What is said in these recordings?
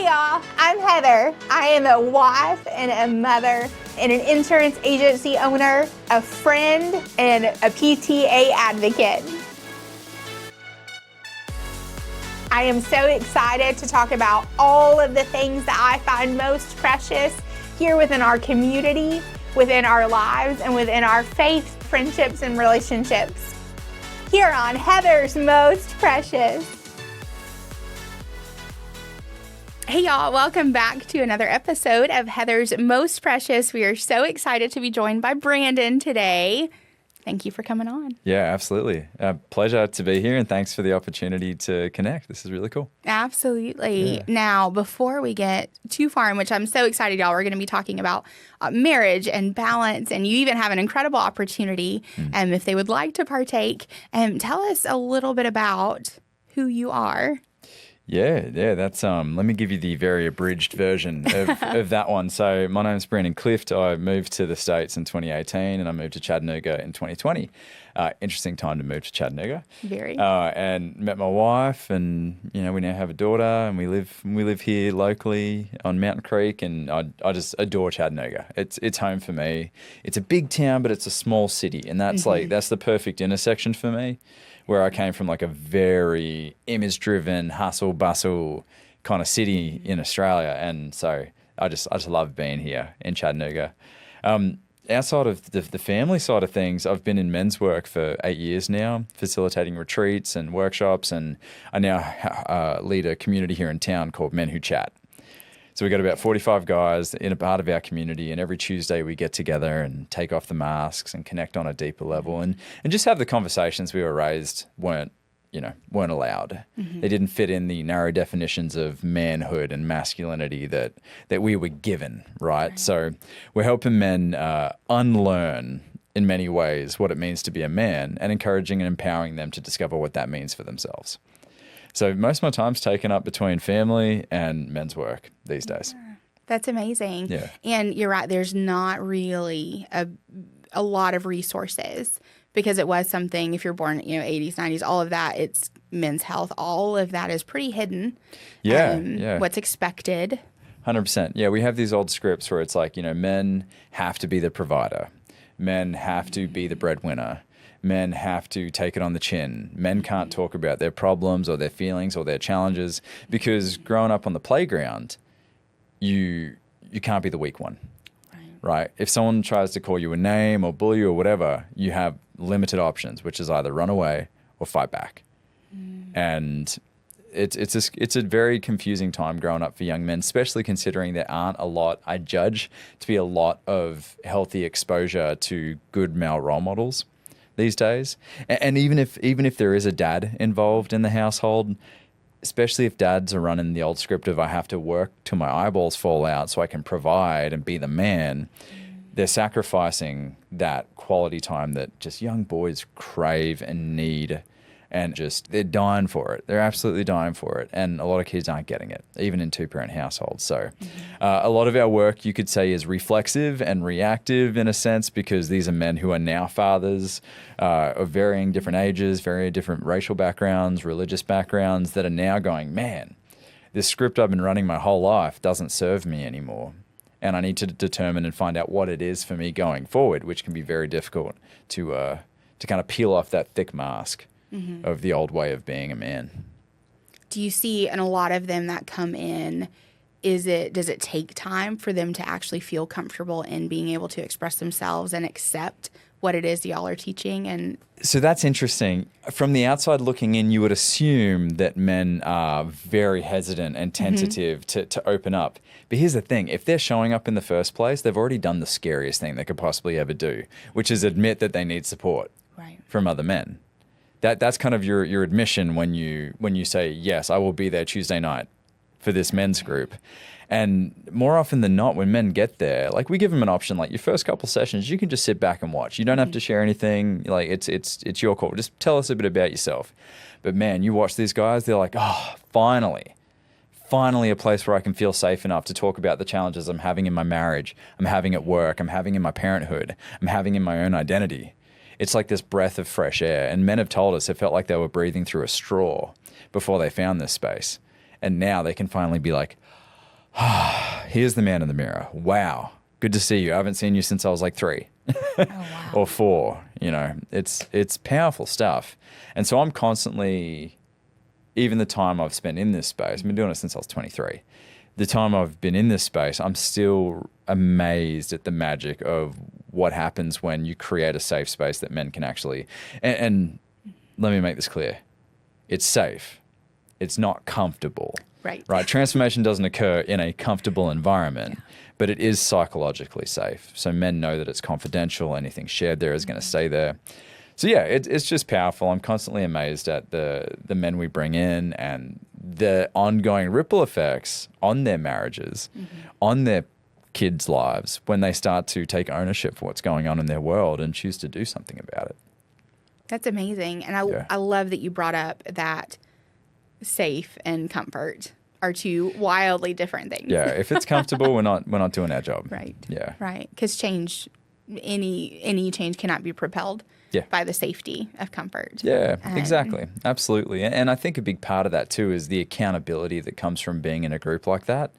Hey y'all, I'm Heather. I am a wife and a mother and an insurance agency owner, a friend, and a PTA advocate. I am so excited to talk about all of the things that I find most precious here within our community, within our lives, and within our faith, friendships, and relationships. Here on Heather's Most Precious. Hey y'all, welcome back to another episode of Heather's Most Precious. We are so excited to be joined by Brandon today. Thank you for coming on. Yeah, absolutely. Pleasure to be here, and thanks for the opportunity to connect. This is really cool. Absolutely. Yeah. Now, before we get too far, in which I'm so excited, y'all, we're going to be talking about marriage and balance, and you even have an incredible opportunity, if they would like to partake. Tell us a little bit about who you are. Yeah, that's let me give you the very abridged version of that one. So my name's Brandon Clift. I moved to the States in 2018 and I moved to Chattanooga in 2020. Interesting time to move to Chattanooga. Very. And met my wife, and we now have a daughter, and we live here locally on Mountain Creek, and I just adore Chattanooga. It's home for me. It's a big town, but it's a small city, and that's that's the perfect intersection for me, where I came from, like a very image-driven, hustle-bustle kind of city in Australia. And so I just love being here in Chattanooga. Outside of the family side of things, I've been in men's work for 8 years now, facilitating retreats and workshops, and I now lead a community here in town called Who Chatt. So we've got about 45 guys in a part of our community, and every Tuesday we get together and take off the masks and connect on a deeper level and just have the conversations we were raised weren't allowed. They didn't fit in the narrow definitions of manhood and masculinity that we were given, right? So we're helping men unlearn in many ways what it means to be a man, and encouraging and empowering them to discover what that means for themselves. So most of my time's taken up between family and men's work these days. That's amazing. Yeah. And you're right, there's not really a lot of resources, because it was something, if you're born, 80s, 90s, all of that, it's men's health. All of that is pretty hidden. Yeah. What's expected. 100%. Yeah, we have these old scripts where it's like, men have to be the provider. Men have to be the breadwinner. Men have to take it on the chin. Men can't talk about their problems or their feelings or their challenges, because growing up on the playground, you can't be the weak one, right? If someone tries to call you a name or bully you or whatever, you have limited options, which is either run away or fight back. And it's a very confusing time growing up for young men, especially considering there aren't a lot, I judge, to be a lot of healthy exposure to good male role models these days. And even if there is a dad involved in the household, especially if dads are running the old script of I have to work till my eyeballs fall out so I can provide and be the man, they're sacrificing that quality time that just young boys crave and need, and just they're dying for it. They're absolutely dying for it. And a lot of kids aren't getting it, even in two-parent households. So a lot of our work, you could say, is reflexive and reactive in a sense, because these are men who are now fathers of varying different ages, very different racial backgrounds, religious backgrounds, that are now going, man, this script I've been running my whole life doesn't serve me anymore. And I need to determine and find out what it is for me going forward, which can be very difficult to kind of peel off that thick mask of the old way of being a man. Do you see in a lot of them that come in, does it take time for them to actually feel comfortable in being able to express themselves and accept what it is y'all are teaching? And so that's interesting. From the outside looking in, you would assume that men are very hesitant and tentative to open up. But here's the thing. If they're showing up in the first place, they've already done the scariest thing they could possibly ever do, which is admit that they need support from other men. That's kind of your admission when you say, yes, I will be there Tuesday night for this men's group. And more often than not, when men get there, like, we give them an option, like your first couple sessions, you can just sit back and watch. You don't have to share anything. Like, it's your call. Just tell us a bit about yourself. But man, you watch these guys, they're like, oh, finally a place where I can feel safe enough to talk about the challenges I'm having in my marriage, I'm having at work, I'm having in my parenthood, I'm having in my own identity. It's like this breath of fresh air. And men have told us it felt like they were breathing through a straw before they found this space. And now they can finally be like, Here's the man in the mirror. Wow. Good to see you. I haven't seen you since I was like 3 wow. or 4. You know, it's powerful stuff. And so I'm constantly, even the time I've spent in this space, I've been doing it since I was 23. The time I've been in this space, I'm still amazed at the magic of what happens when you create a safe space that men can actually, and let me make this clear. It's safe. It's not comfortable. Right. Right. Transformation doesn't occur in a comfortable environment, but it is psychologically safe. So men know that it's confidential. Anything shared there is going to stay there. So yeah, it's just powerful. I'm constantly amazed at the men we bring in and the ongoing ripple effects on their marriages, on their kids' lives when they start to take ownership for what's going on in their world and choose to do something about it. That's amazing. And I love that you brought up that safe and comfort are two wildly different things. Yeah, if it's comfortable, we're not doing our job. Right. Yeah. Right. Because change, any change cannot be propelled by the safety of comfort. Yeah, exactly. Absolutely. And I think a big part of that too is the accountability that comes from being in a group like that.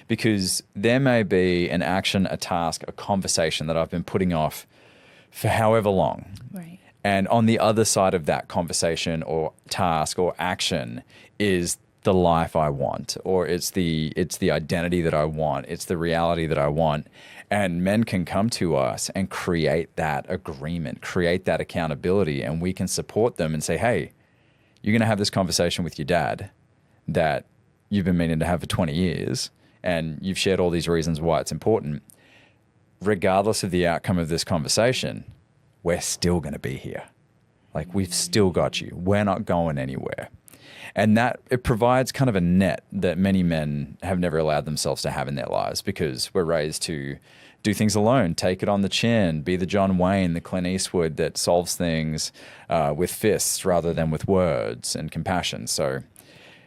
Because there may be an action, a task, a conversation that I've been putting off for however long. Right. And on the other side of that conversation or task or action is the life I want, or it's the identity that I want, it's the reality that I want. And men can come to us and create that agreement, create that accountability, and we can support them and say, hey, you're going to have this conversation with your dad that you've been meaning to have for 20 years, and you've shared all these reasons why it's important. Regardless of the outcome of this conversation, we're still going to be here. Like, we've still got you. We're not going anywhere. And that, it provides kind of a net that many men have never allowed themselves to have in their lives, because we're raised to do things alone, take it on the chin, be the John Wayne, the Clint Eastwood that solves things with fists rather than with words and compassion. So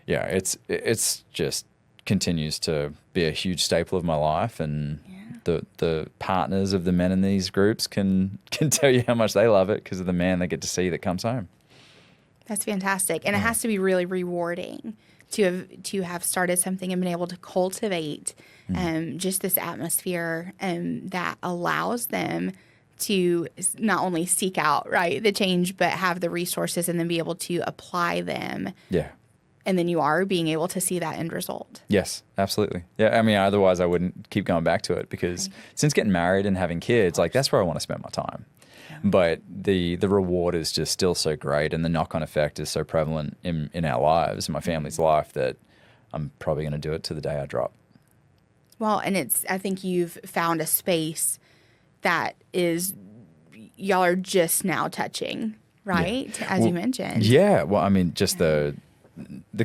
yeah, it's just continues to be a huge staple of my life, and the partners of the men in these groups can tell you how much they love it because of the man they get to see that comes home. That's fantastic. And it has to be really rewarding to have started something and been able to cultivate just this atmosphere that allows them to not only seek out, right, the change, but have the resources and then be able to apply them. Yeah. And then you are being able to see that end result. Yes, absolutely. Yeah, I mean, otherwise I wouldn't keep going back to it, because since getting married and having kids, like, that's where I want to spend my time. But the reward is just still so great, and the knock-on effect is so prevalent in our lives, in my family's life, that I'm probably going to do it to the day I drop. Well, and I think you've found a space that y'all are just now touching, right? As you mentioned. Yeah. Well, I mean, just the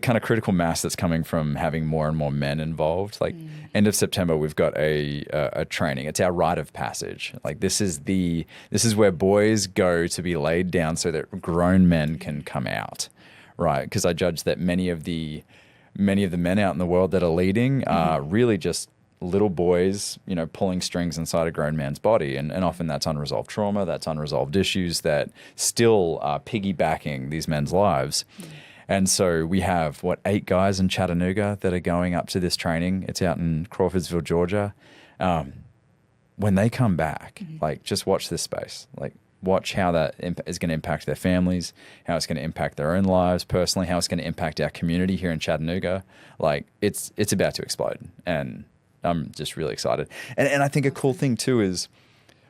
kind of critical mass that's coming from having more and more men involved. Like, end of September, we've got a training. It's our rite of passage. Like, this is where boys go to be laid down so that grown men can come out, right? Because I judge that many of the men out in the world that are leading are really just little boys, pulling strings inside a grown man's body. And often that's unresolved trauma, that's unresolved issues that still are piggybacking these men's lives. And so we have, 8 guys in Chattanooga that are going up to this training. It's out in Crawfordsville, Georgia. When they come back, like, just watch this space. Like, watch how that is going to impact their families, how it's going to impact their own lives personally, how it's going to impact our community here in Chattanooga. Like, it's about to explode. And I'm just really excited. And I think a cool thing too is,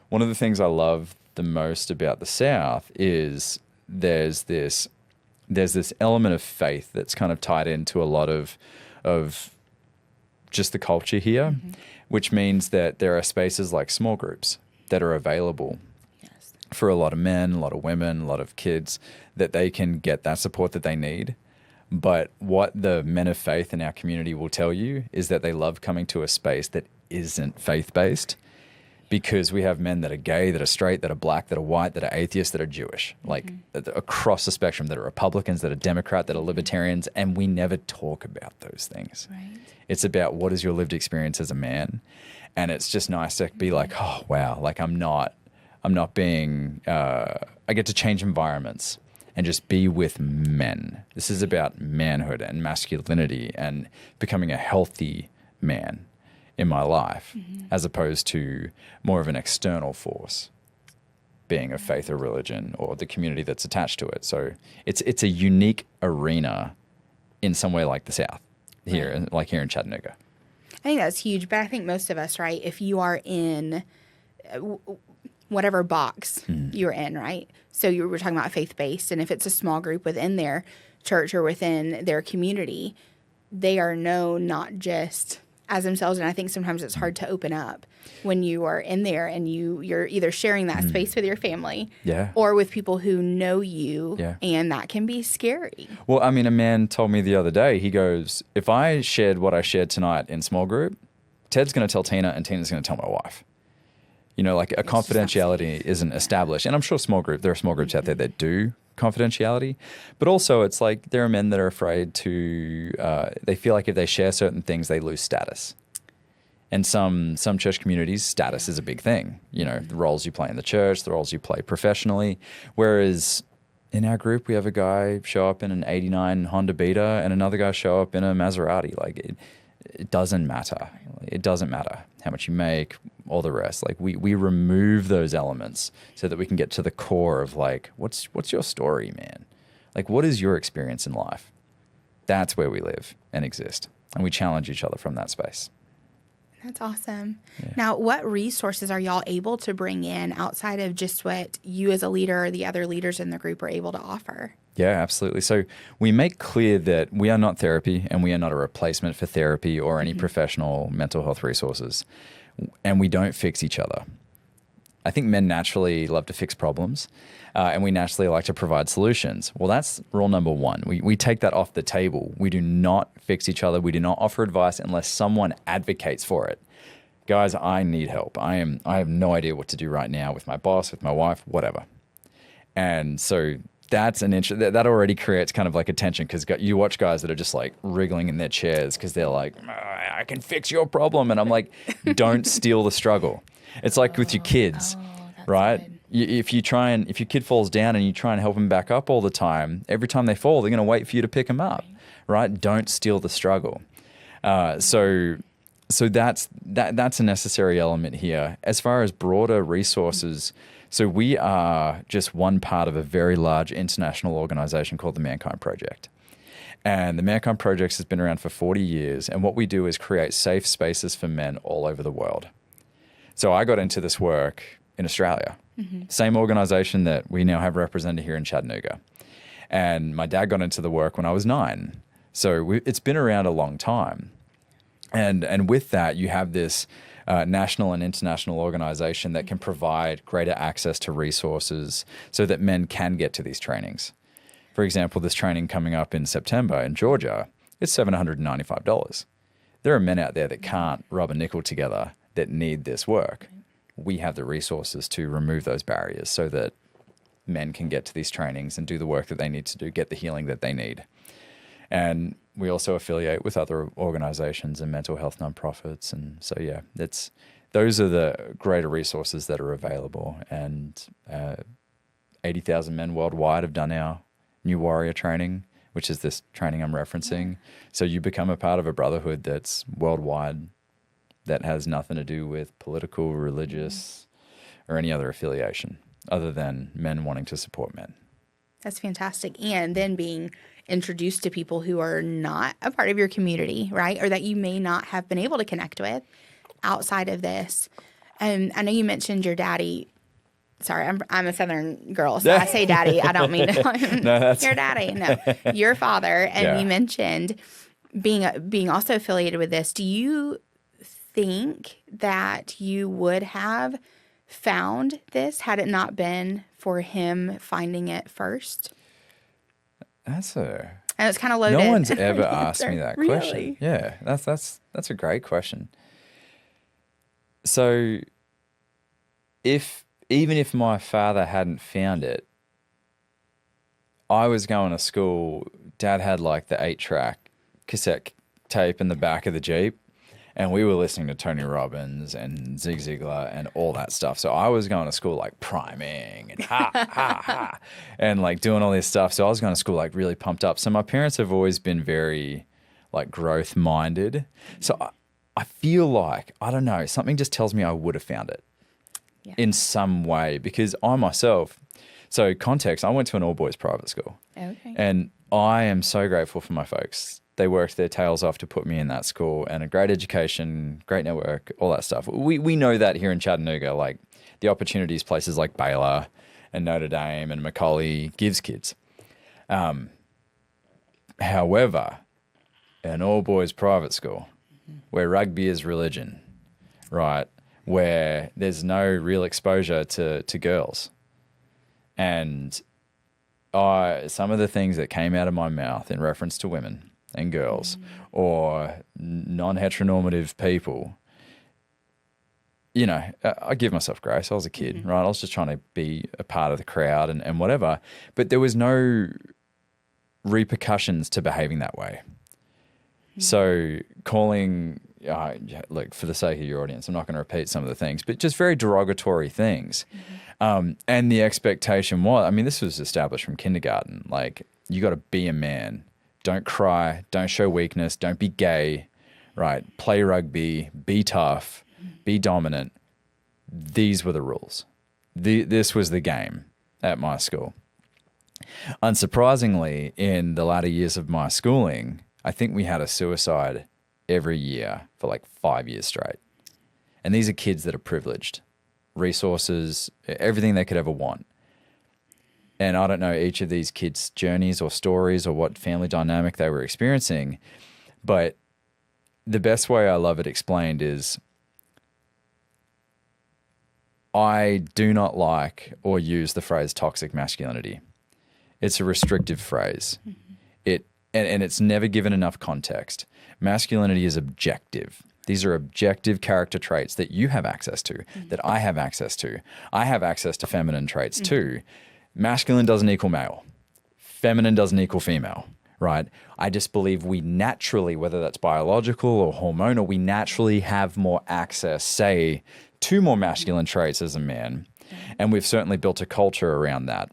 one of the things I love the most about the South is there's this element of faith that's kind of tied into a lot of just the culture here, which means that there are spaces like small groups that are available for a lot of men, a lot of women, a lot of kids, that they can get that support that they need. But what the men of faith in our community will tell you is that they love coming to a space that isn't faith-based, because we have men that are gay, that are straight, that are black, that are white, that are atheists, that are Jewish, like across the spectrum, that are Republicans, that are Democrat, that are libertarians, and we never talk about those things. Right. It's about, what is your lived experience as a man? And it's just nice to be like, oh, wow, like, I'm not being, I get to change environments and just be with men. This is about manhood and masculinity and becoming a healthy man in my life, as opposed to more of an external force, being of faith or religion or the community that's attached to it. So it's a unique arena in somewhere like the South here, like here in Chattanooga. I think that's huge, but I think most of us, right, if you are in whatever box you're in, right? So you were talking about faith-based, and if it's a small group within their church or within their community, they are known not just as themselves, and I think sometimes it's hard to open up when you are in there and you're either sharing that space with your family or with people who know you, and that can be scary. Well, I mean, a man told me the other day, he goes, if I shared what I shared tonight in small group, Ted's going to tell Tina and Tina's going to tell my wife. You know, like a confidentiality isn't established. And I'm sure there are small groups out there that do confidentiality, but also it's like there are men that are afraid to, they feel like if they share certain things, they lose status. And some church communities, status is a big thing. You know, the roles you play in the church, the roles you play professionally. Whereas in our group, we have a guy show up in an 89 Honda Beta and another guy show up in a Maserati. Like it doesn't matter. It doesn't matter how much you make, all the rest. Like we remove those elements so that we can get to the core of like, what's your story, man? Like, what is your experience in life? That's where we live and exist. And we challenge each other from that space. That's awesome. Yeah. Now, what resources are y'all able to bring in outside of just what you as a leader or the other leaders in the group are able to offer? Yeah, absolutely. So we make clear that we are not therapy and we are not a replacement for therapy or any professional mental health resources. And we don't fix each other. I think men naturally love to fix problems and we naturally like to provide solutions. Well, that's rule number one. We take that off the table. We do not fix each other. We do not offer advice unless someone advocates for it. Guys, I need help. I have no idea what to do right now with my boss, with my wife, whatever. And so that's that already creates kind of like a tension because you watch guys that are just like wriggling in their chairs because they're like, I can fix your problem. And I'm like, don't steal the struggle. It's like with your kids, right? Good. If your kid falls down and you try and help them back up all the time, every time they fall, they're going to wait for you to pick them up, right? Don't steal the struggle. So that's a necessary element here. As far as broader resources, so we are just one part of a very large international organization called the Mankind Project. And the Mankind Project has been around for 40 years. And what we do is create safe spaces for men all over the world. So I got into this work in Australia, same organization that we now have represented here in Chattanooga. And my dad got into the work when I was 9. So it's been around a long time. And with that, you have this national and international organization that can provide greater access to resources so that men can get to these trainings. For example, this training coming up in September in Georgia, it's $795. There are men out there that can't rub a nickel together that need this work. We have the resources to remove those barriers so that men can get to these trainings and do the work that they need to do, get the healing that they need. And we also affiliate with other organizations and mental health nonprofits. And so, yeah, those are the greater resources that are available. And 80,000 men worldwide have done our New Warrior training, which is this training I'm referencing. So you become a part of a brotherhood that's worldwide, that has nothing to do with political, religious, or any other affiliation other than men wanting to support men. That's fantastic. And then being introduced to people who are not a part of your community, right? Or that you may not have been able to connect with outside of this. And I know you mentioned your daddy. Sorry, I'm a Southern girl, so I say daddy. I don't mean your daddy. No, your father. And you mentioned being also affiliated with this. Do you think that you would have found this had it not been for him finding it first? And it's kind of loaded. No one's ever asked me that really? question. Yeah, that's a great question. So even if my father hadn't found it, I was going to school. Dad had like the 8-track cassette tape in the back of the Jeep. And we were listening to Tony Robbins and Zig Ziglar and all that stuff. So I was going to school like priming and ha, and like doing all this stuff. So I was going to school like really pumped up. So my parents have always been very like growth minded. So I feel like, I don't know, something just tells me I would have found it in some way, because I myself, so context, I went to an all-boys private school. Okay. And I am so grateful for my folks. They worked their tails off to put me in that school, and a great education, great network, all that stuff. We know that here in Chattanooga, like the opportunities places like Baylor and Notre Dame and Macaulay gives kids. However, an all-boys private school where rugby is religion, right, where there's no real exposure to girls. And some of the things that came out of my mouth in reference to women and girls or non-heteronormative people, you know, I give myself grace. I was a kid, right? I was just trying to be a part of the crowd and whatever. But there was no repercussions to behaving that way. So calling, look, for the sake of your audience, I'm not going to repeat some of the things, but just very derogatory things. And the expectation was, I mean, this was established from kindergarten. Like, you got to be a man. Don't cry. Don't show weakness. Don't be gay, right? Play rugby. Be tough. Be dominant. These were the rules. This was the game at my school. Unsurprisingly, in the latter years of my schooling, I think we had a suicide every year for like 5 years straight. And these are kids that are privileged, resources, everything they could ever want. And I don't know each of these kids' journeys or stories or what family dynamic they were experiencing, but the best way I love it explained is I do not like or use the phrase toxic masculinity. It's a restrictive phrase. And it's never given enough context. Masculinity is objective. These are objective character traits that you have access to, that I have access to. I have access to feminine traits too. Masculine doesn't equal male. Feminine doesn't equal female, right? I just believe we naturally, whether that's biological or hormonal, we naturally have more access, say, to more masculine traits as a man. And we've certainly built a culture around that.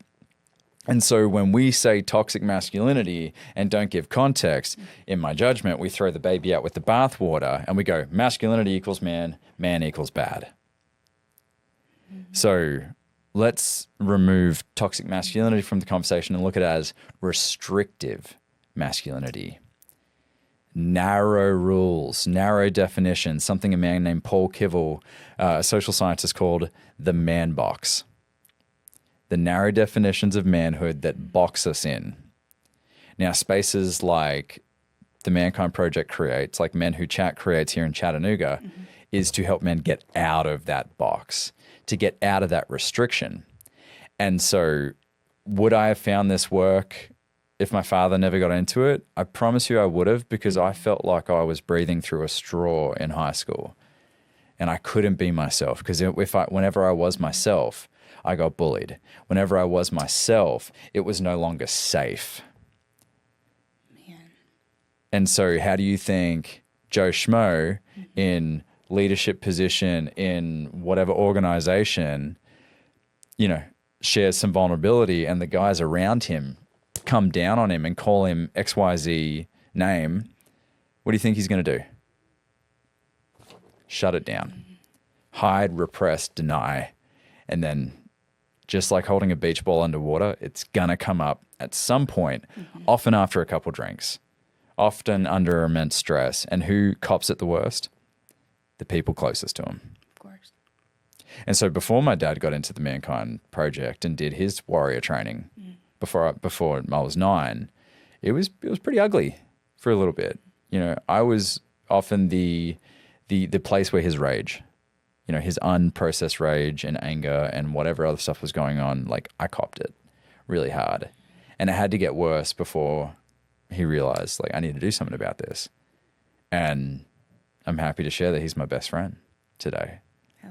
And so when we say toxic masculinity and don't give context, in my judgment, we throw the baby out with the bathwater and we go, masculinity equals man, man equals bad. So let's remove toxic masculinity from the conversation and look at it as restrictive masculinity. Narrow rules, narrow definitions, something a man named Paul Kivel, a social scientist, called the man box. The narrow definitions of manhood that box us in. Now, spaces like the Mankind Project creates, like Men Who Chatt creates here in Chattanooga, is to help men get out of that box, to get out of that restriction. And so would I have found this work if my father never got into it? I promise you I would have, because I felt like I was breathing through a straw in high school and I couldn't be myself, because whenever I was myself, I got bullied. Whenever I was myself, it was no longer safe. Man. And so how do you think Joe Schmo in leadership position in whatever organization, you know, shares some vulnerability and the guys around him come down on him and call him XYZ name, what do you think he's going to do? Shut it down. Hide, repress, deny. And then just like holding a beach ball underwater, it's going to come up at some point, often after a couple drinks, often under immense stress. And who cops it the worst? The people closest to him. Of course. And so before my dad got into the Mankind Project and did his warrior training, before I was 9, it was pretty ugly for a little bit. You know, I was often the place where his rage, you know, his unprocessed rage and anger and whatever other stuff was going on, like I copped it really hard. And it had to get worse before he realized, like, I need to do something about this. And I'm happy to share that he's my best friend today.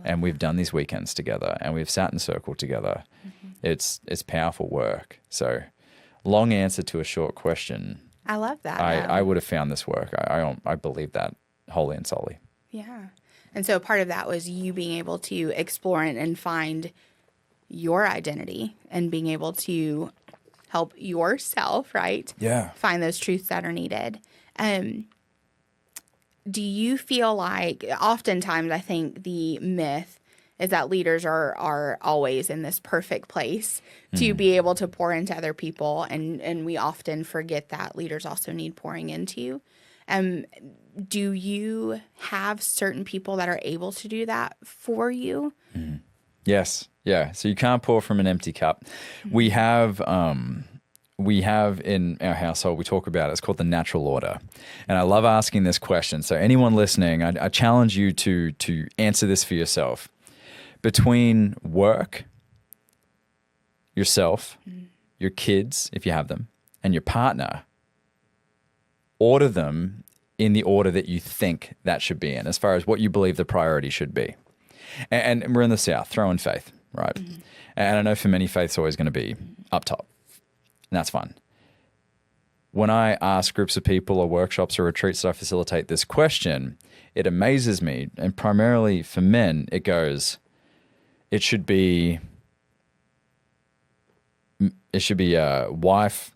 And we've done these weekends together and we've sat in circle together. It's powerful work. So long answer to a short question. I love that. I would have found this work. I believe that wholly and solely. Yeah. And so part of that was you being able to explore and find your identity and being able to help yourself, right? Yeah. Find those truths that are needed. do you feel like, oftentimes I think the myth is that leaders are always in this perfect place to be able to pour into other people, and we often forget that leaders also need pouring into. Do you have certain people that are able to do that for you? Yes. Yeah. So you can't pour from an empty cup. We have in our household, we talk about it. It's called the natural order. And I love asking this question. So anyone listening, I challenge you to answer this for yourself. Between work, yourself, your kids, if you have them, and your partner, order them in the order that you think that should be in, as far as what you believe the priority should be. And we're in the South, throw in faith, right? And I know for many, faith's always going to be up top. And that's fine. When I ask groups of people or workshops or retreats that I facilitate this question, it amazes me. And primarily for men, it should be wife,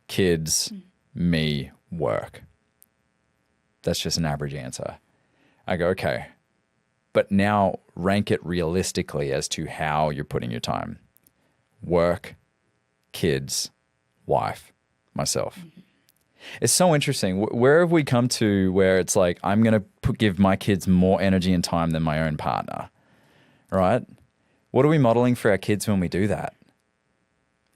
kids, me, work. That's just an average answer. I go, okay, but now rank it realistically as to how you're putting your time. Work, kids, wife, myself. It's so interesting. Where have we come to where it's like, I'm going to give my kids more energy and time than my own partner, right? What are we modeling for our kids when we do that?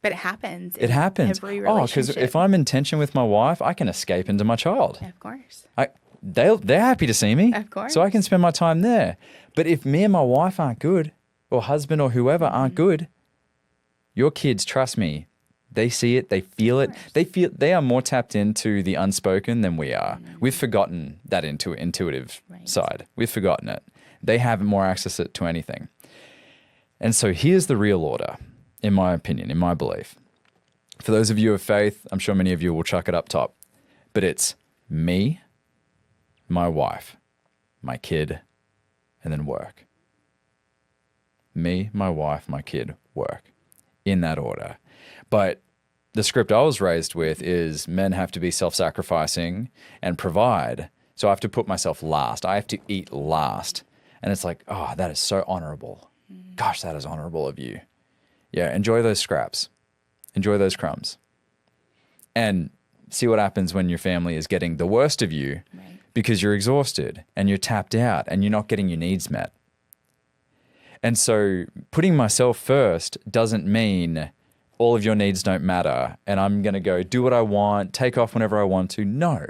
But it happens. It happens. Every Because if I'm in tension with my wife, I can escape into my child. Of course. They're happy to see me. Of course. So I can spend my time there. But if me and my wife aren't good, or husband or whoever aren't good, your kids, trust me, they see it, they feel it. They are more tapped into the unspoken than we are. We've forgotten that intuitive side. We've forgotten it. They have more access to anything. And so here's the real order, in my opinion, in my belief. For those of you of faith, I'm sure many of you will chuck it up top. But it's me, my wife, my kid, and then work. Me, my wife, my kid, work. In that order. But the script I was raised with is men have to be self-sacrificing and provide. So I have to put myself last. I have to eat last. And it's like, oh, that is so honorable. Gosh, that is honorable of you. Yeah, enjoy those scraps. Enjoy those crumbs. And see what happens when your family is getting the worst of you because you're exhausted and you're tapped out and you're not getting your needs met. And so putting myself first doesn't mean all of your needs don't matter and I'm going to go do what I want, take off whenever I want to. No.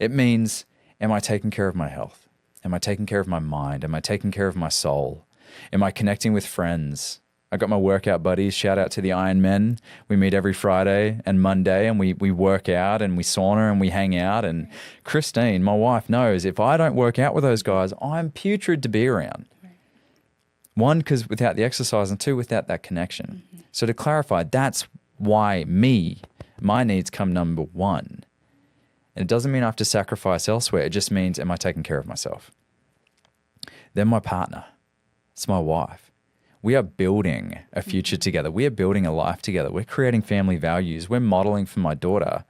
It means, am I taking care of my health? Am I taking care of my mind? Am I taking care of my soul? Am I connecting with friends? I got my workout buddies. Shout out to the Iron Men. We meet every Friday and Monday and we work out and we sauna and we hang out. And Christine, my wife, knows if I don't work out with those guys, I'm putrid to be around. One, because without the exercise, and two, without that connection. So to clarify, that's why my needs come number one. And it doesn't mean I have to sacrifice elsewhere. It just means, am I taking care of myself? Then my partner. It's my wife. We are building a future together. We are building a life together. We're creating family values. We're modeling for my daughter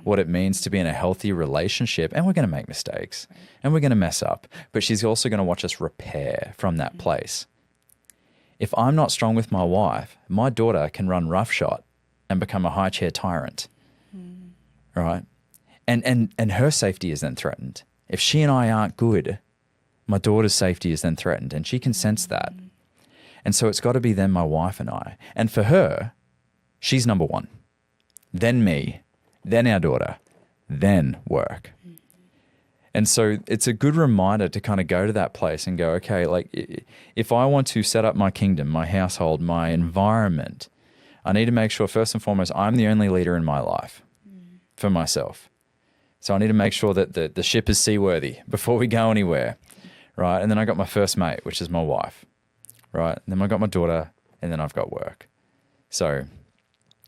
what it means to be in a healthy relationship. And we're going to make mistakes and we're going to mess up. But she's also going to watch us repair from that place. If I'm not strong with my wife, my daughter can run roughshod and become a high chair tyrant. Right? And her safety is then threatened. If she and I aren't good, my daughter's safety is then threatened and she can sense that. And so it's got to be then my wife and I. And for her, she's number one. Then me, then our daughter, then work. And so it's a good reminder to kind of go to that place and go, okay, like if I want to set up my kingdom, my household, my environment, I need to make sure first and foremost, I'm the only leader in my life for myself. So I need to make sure that the ship is seaworthy before we go anywhere, right? And then I got my first mate, which is my wife, right? And then I got my daughter, and then I've got work. So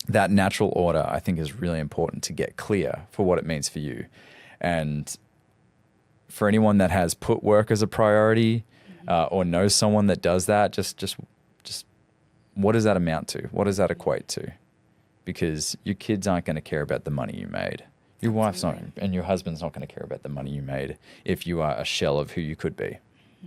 that natural order, I think, is really important to get clear for what it means for you. And for anyone that has put work as a priority or knows someone that does that, just what does that amount to? What does that equate to? Because your kids aren't going to care about the money you made. Your wife's not, and your husband's not going to care about the money you made if you are a shell of who you could be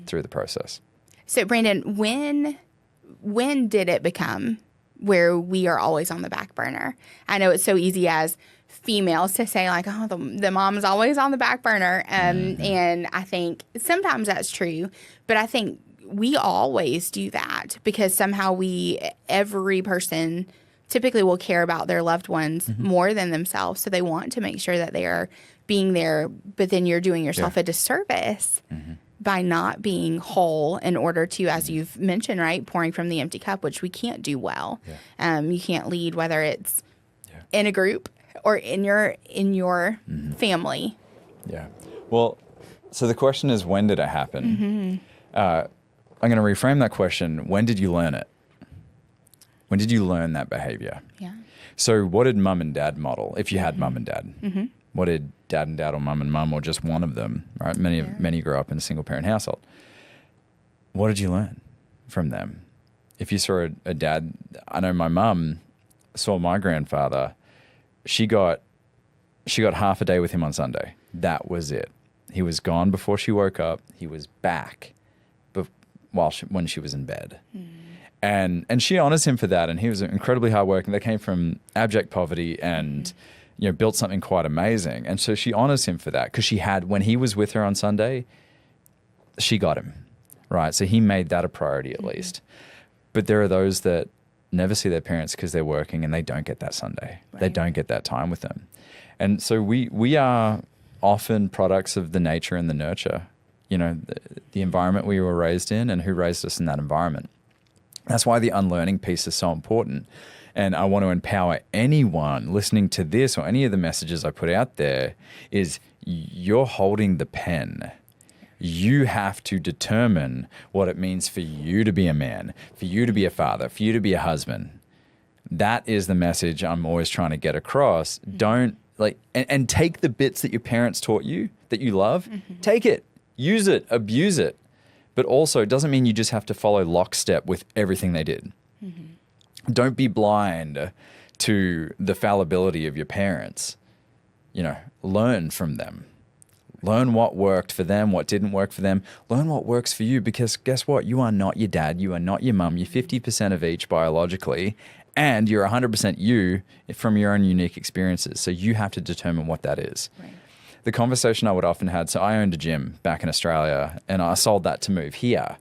through the process. So, Brandon, when did it become where we are always on the back burner? I know it's so easy as females to say, like, oh, the mom's always on the back burner. And I think sometimes that's true, but I think we always do that because somehow every person typically will care about their loved ones more than themselves. So they want to make sure that they are being there, but then you're doing yourself a disservice by not being whole in order to, as you've mentioned, right, pouring from the empty cup, which we can't do well. You can't lead, whether it's in a group or in your family. Yeah. Well, so the question is, when did it happen? I'm going to reframe that question. When did you learn it? When did you learn that behavior? Yeah. So what did mum and dad model, if you had mum and dad? What did dad and dad or mum and mum, or just one of them, right? Many grew up in a single parent household. What did you learn from them? If you saw a dad, I know my mum saw my grandfather, she got half a day with him on Sunday. That was it. He was gone before she woke up. He was back when she was in bed. And she honors him for that. And he was incredibly hardworking. They came from abject poverty and built something quite amazing. And so she honors him for that because when he was with her on Sunday, she got him, right? So he made that a priority at least. But there are those that never see their parents because they're working and they don't get that Sunday. Right. They don't get that time with them. And so we are often products of the nature and the nurture, the environment we were raised in and who raised us in that environment. That's why the unlearning piece is so important. And I want to empower anyone listening to this or any of the messages I put out there is you're holding the pen. You have to determine what it means for you to be a man, for you to be a father, for you to be a husband. That is the message I'm always trying to get across. Don't and take the bits that your parents taught you that you love, take it, use it, abuse it. But also, it doesn't mean you just have to follow lockstep with everything they did. Don't be blind to the fallibility of your parents. Learn from them. Learn what worked for them, what didn't work for them. Learn what works for you because guess what? You are not your dad. You are not your mum. You're 50% of each biologically, and you're 100% you from your own unique experiences. So you have to determine what that is. Right. The conversation I would often have, so I owned a gym back in Australia and I sold that to move here.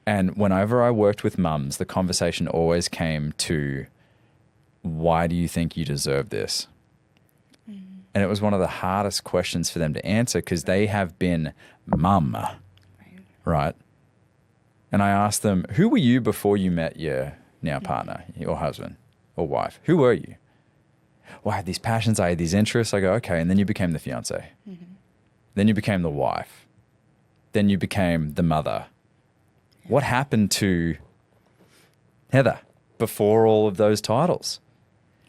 And whenever I worked with mums, the conversation always came to, why do you think you deserve this? And it was one of the hardest questions for them to answer because they have been mum, right? And I asked them, who were you before you met your now partner, your husband or wife? Who were you? Well, I had these passions, I had these interests. I go, okay, and then you became the fiance. Then you became the wife. Then you became the mother. What happened to Heather before all of those titles?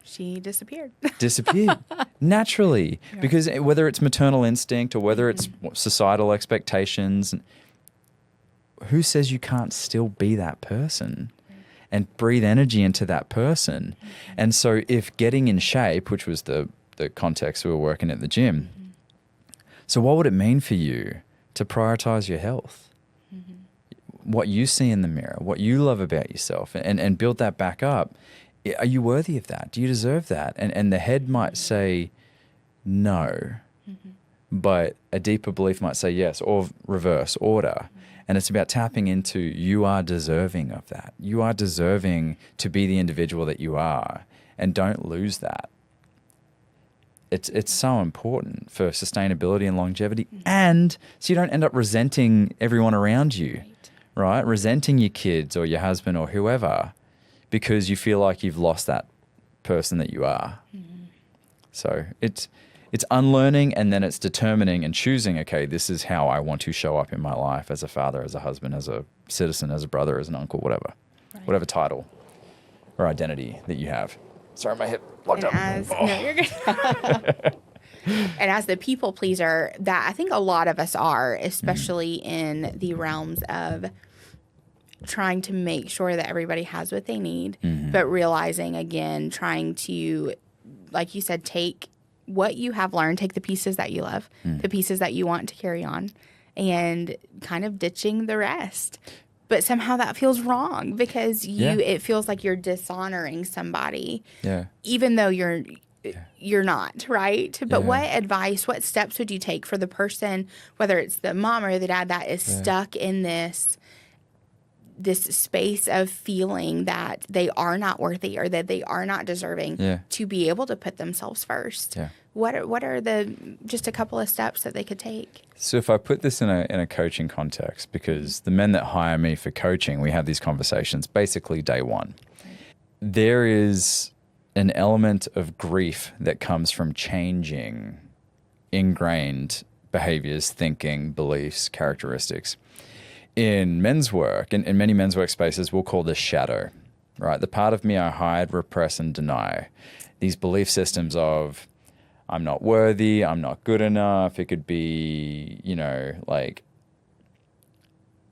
She disappeared. Disappeared naturally, because whether it's maternal instinct or whether it's societal expectations, who says you can't still be that person and breathe energy into that person? And so if getting in shape, which was the context we were working at the gym, so what would it mean for you to prioritize your health? What you see in the mirror, what you love about yourself, and build that back up. Are you worthy of that? Do you deserve that? And the head might say no, but a deeper belief might say yes, or reverse order. And it's about tapping into, you are deserving of that. You are deserving to be the individual that you are, and don't lose that. It's so important for sustainability and longevity, and so you don't end up resenting everyone around you, right? Resenting your kids or your husband or whoever because you feel like you've lost that person that you are. So it's unlearning, and then it's determining and choosing, okay, this is how I want to show up in my life as a father, as a husband, as a citizen, as a brother, as an uncle, whatever. Whatever title or identity that you have. Sorry, my hip locked up. No, you're good. And as the people pleaser that I think a lot of us are, especially in the realms of trying to make sure that everybody has what they need, but realizing, again, trying to, like you said, take what you have learned, take the pieces that you love, the pieces that you want to carry on, and kind of ditching the rest. But somehow that feels wrong because it feels like you're dishonoring somebody, even though you're not, right? But what advice, what steps would you take for the person, whether it's the mom or the dad that is stuck in this space of feeling that they are not worthy or that they are not deserving to be able to put themselves first? What are just a couple of steps that they could take? So if I put this in a coaching context, because the men that hire me for coaching, we have these conversations basically day one. There is an element of grief that comes from changing ingrained behaviors, thinking, beliefs, characteristics. In men's work, in many men's workspaces, we'll call this shadow, right? The part of me I hide, repress, and deny. These belief systems of I'm not worthy, I'm not good enough. It could be, like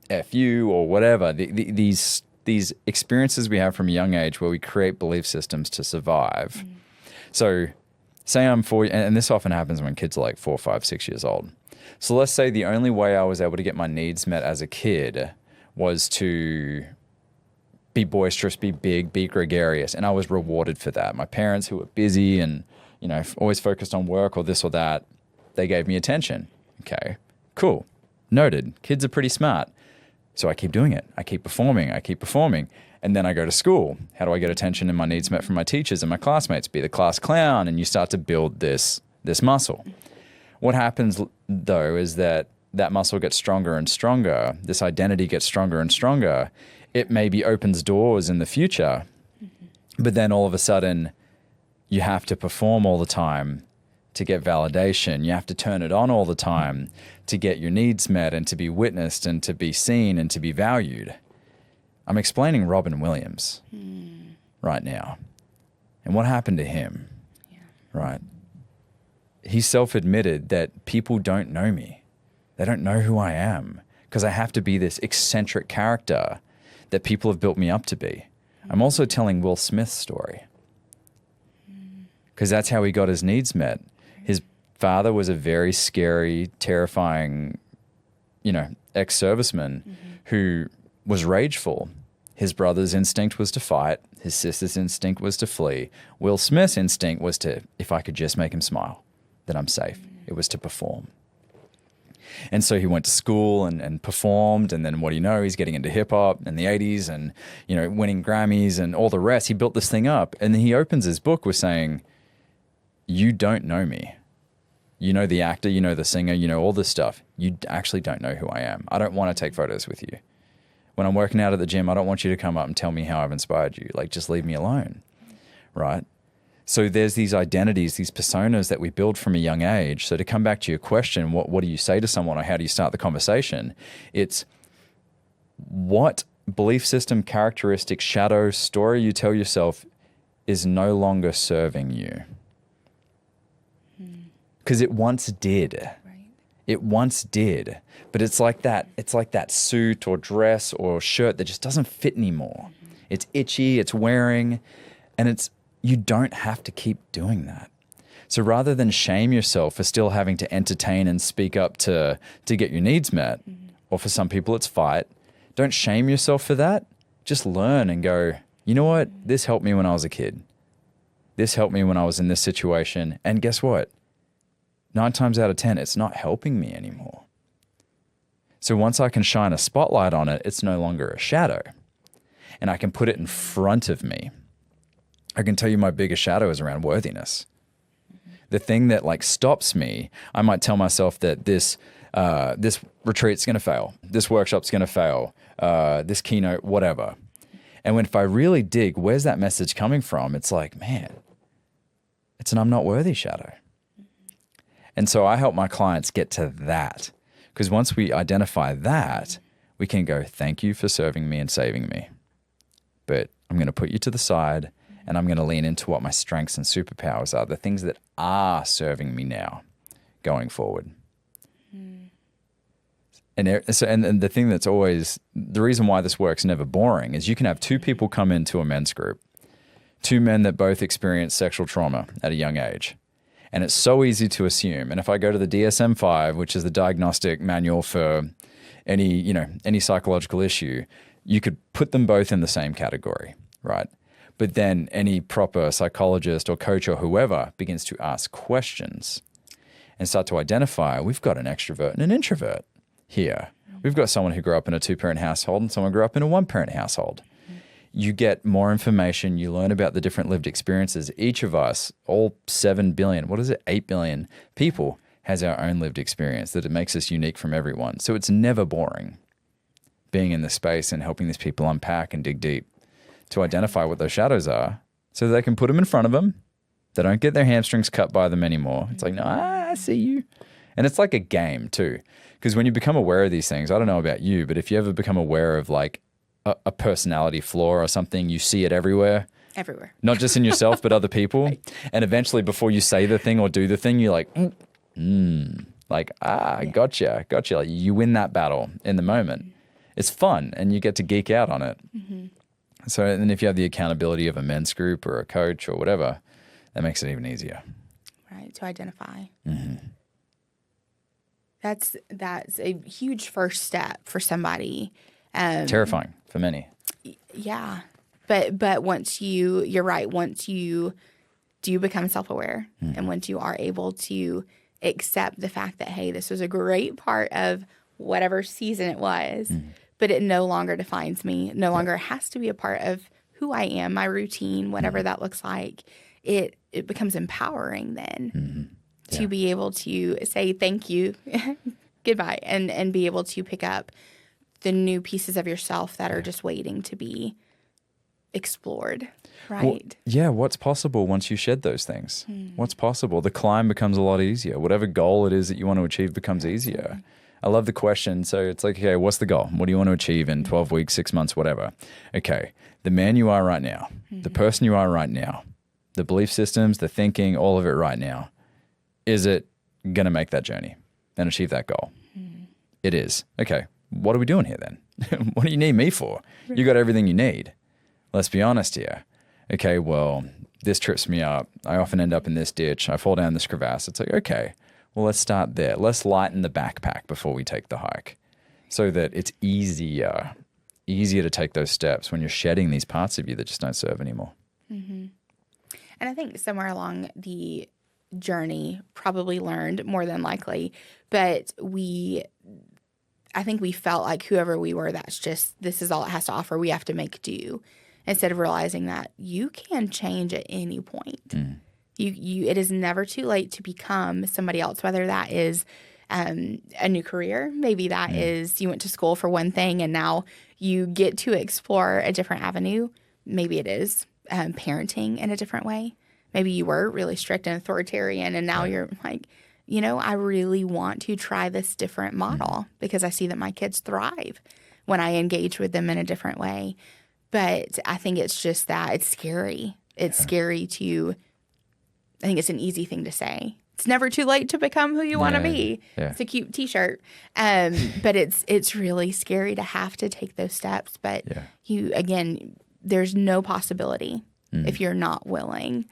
F you or whatever. These experiences we have from a young age where we create belief systems to survive. So say I'm 4, and this often happens when kids are like 4, 5, 6 years old. So let's say the only way I was able to get my needs met as a kid was to be boisterous, be big, be gregarious, and I was rewarded for that. My parents, who were busy and always focused on work or this or that, they gave me attention. Okay, cool. Noted. Kids are pretty smart. So I keep doing it. I keep performing. And then I go to school. How do I get attention and my needs met from my teachers and my classmates? Be the class clown, and you start to build this muscle. What happens, though, is that muscle gets stronger and stronger. This identity gets stronger and stronger. It maybe opens doors in the future, but then all of a sudden, you have to perform all the time to get validation. You have to turn it on all the time to get your needs met and to be witnessed and to be seen and to be valued. I'm explaining Robin Williams right now. And what happened to him, right? He self-admitted that people don't know me. They don't know who I am because I have to be this eccentric character that people have built me up to be. I'm also telling Will Smith's story because that's how he got his needs met. His father was a very scary, terrifying, ex-serviceman who was rageful. His brother's instinct was to fight. His sister's instinct was to flee. Will Smith's instinct was to, if I could just make him smile, then I'm safe. It was to perform. And so he went to school and performed, and then what do you know, he's getting into hip-hop in the 80s and, winning Grammys and all the rest. He built this thing up, and then he opens his book with saying, you don't know me. You know the actor, you know the singer, you know all this stuff. You actually don't know who I am. I don't want to take photos with you. When I'm working out at the gym, I don't want you to come up and tell me how I've inspired you. Like, just leave me alone, right? So there's these identities, these personas that we build from a young age. So to come back to your question, what do you say to someone or how do you start the conversation? It's what belief system, characteristic, shadow, story you tell yourself is no longer serving you. Because it once did. Right. It once did. But it's like that suit or dress or shirt that just doesn't fit anymore. It's itchy, it's wearing, and you don't have to keep doing that. So rather than shame yourself for still having to entertain and speak up to get your needs met, or for some people it's fight, don't shame yourself for that. Just learn and go, you know what? This helped me when I was a kid. This helped me when I was in this situation. And guess what? 9 times out of 10, it's not helping me anymore. So once I can shine a spotlight on it, it's no longer a shadow. And I can put it in front of me. I can tell you my biggest shadow is around worthiness. The thing that stops me, I might tell myself that this retreat's going to fail. This workshop's going to fail. This keynote, whatever. And if I really dig, where's that message coming from? It's like, man, it's an I'm not worthy shadow. And so I help my clients get to that. Because once we identify that, we can go, thank you for serving me and saving me. But I'm going to put you to the side and I'm going to lean into what my strengths and superpowers are, the things that are serving me now going forward. And the thing that's always, the reason why this work's never boring is you can have 2 people come into a men's group, 2 men that both experience sexual trauma at a young age. And it's so easy to assume. And if I go to the DSM-5, which is the diagnostic manual for any psychological issue, you could put them both in the same category, right? But then any proper psychologist or coach or whoever begins to ask questions and start to identify, we've got an extrovert and an introvert here. We've got someone who grew up in a 2-parent household and someone grew up in a 1-parent household. You get more information. You learn about the different lived experiences. Each of us, all 7 billion, 8 billion people, has our own lived experience that it makes us unique from everyone. So it's never boring being in this space and helping these people unpack and dig deep to identify what those shadows are so that they can put them in front of them. They don't get their hamstrings cut by them anymore. It's like, no, I see you. And it's like a game too. Because when you become aware of these things, I don't know about you, but if you ever become aware of like a personality flaw or something, you see it everywhere. Everywhere. Not just in yourself, but other people. Right. And eventually before you say the thing or do the thing, you're like, gotcha. Like you win that battle in the moment. It's fun and you get to geek out on it. Mm-hmm. So, and if you have the accountability of a men's group or a coach or whatever, that makes it even easier. Right, to identify. Mm-hmm. That's a huge first step for somebody. Terrifying for many. Yeah. But once you're right, once you do become self-aware and once you are able to accept the fact that, hey, this was a great part of whatever season it was, but it no longer defines me, no longer has to be a part of who I am, my routine, whatever that looks like, it becomes empowering then to be able to say thank you, goodbye, and be able to pick up the new pieces of yourself that are just waiting to be explored, right? Well, what's possible once you shed those things? What's possible? The climb becomes a lot easier. Whatever goal it is that you want to achieve becomes easier. I love the question. So it's like, okay, what's the goal? What do you want to achieve in 12 weeks, 6 months, whatever? Okay, the man you are right now, the person you are right now, the belief systems, the thinking, all of it right now, is it going to make that journey and achieve that goal? It is. Okay, what are we doing here then? What do you need me for? You got everything you need. Let's be honest here. Okay, well, this trips me up. I often end up in this ditch. I fall down this crevasse. It's like, okay, well, let's start there. Let's lighten the backpack before we take the hike so that it's easier to take those steps when you're shedding these parts of you that just don't serve anymore. Mm-hmm. And I think somewhere along the journey, probably learned more than likely, but I think we felt like whoever we were, this is all it has to offer. We have to make do, instead of realizing that you can change at any point. It is never too late to become somebody else, whether that is a new career. Maybe that is you went to school for one thing and now you get to explore a different avenue. Maybe it is parenting in a different way. Maybe you were really strict and authoritarian and now you're like, I really want to try this different model because I see that my kids thrive when I engage with them in a different way. But I think it's just that it's scary. It's scary I think it's an easy thing to say. It's never too late to become who you want to be. Yeah. It's a cute T-shirt. But it's really scary to have to take those steps. But there's no possibility if you're not willing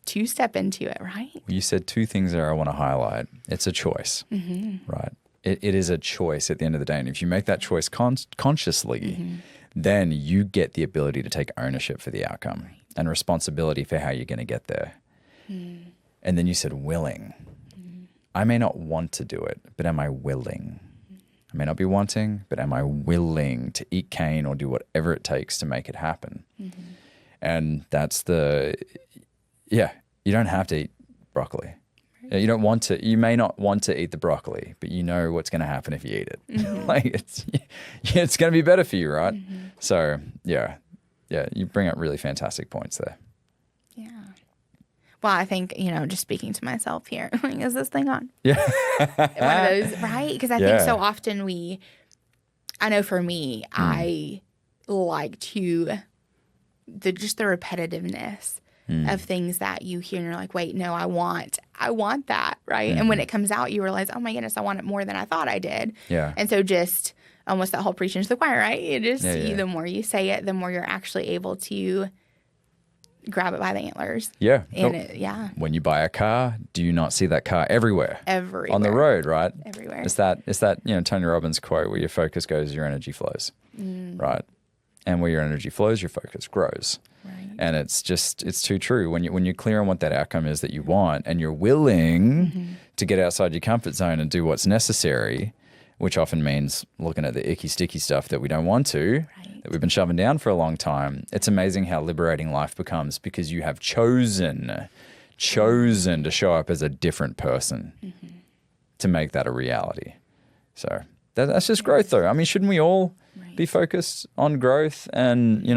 to step into it, right? You said two things there I want to highlight. It's a choice, right? It is a choice at the end of the day. And if you make that choice consciously, then you get the ability to take ownership for the outcome and responsibility for how you're going to get there. And then you said willing. I may not want to do it, but am I willing? I may not be wanting, but am I willing to eat cane or do whatever it takes to make it happen? And that's you don't have to eat broccoli. You may not want to eat the broccoli, but you know what's going to happen if you eat it. Like it's going to be better for you, right? So you bring up really fantastic points there. Yeah. Well, I think, just speaking to myself here, is this thing on? Yeah. One of those, right? Because I think so often I know for me, I like the repetitiveness of things that you hear and you're like, wait, no, I want that, right? And when it comes out, you realize, oh my goodness, I want it more than I thought I did. Yeah. And so just almost that whole preaching to the choir, right? The more you say it, the more you're actually able to grab it by the antlers. Yeah. And When you buy a car, do you not see that car everywhere? Everywhere. On the road, right? Everywhere. It's that, Tony Robbins quote, where your focus goes, your energy flows, right? And where your energy flows, your focus grows. Right. And it's too true. When you're clear on what that outcome is that you want, and you're willing to get outside your comfort zone and do what's necessary, which often means looking at the icky, sticky stuff that we don't want to, that we've been shoving down for a long time. It's amazing how liberating life becomes because you have chosen to show up as a different person to make that a reality. So that's just growth, though. I mean, shouldn't we all be focused on growth and,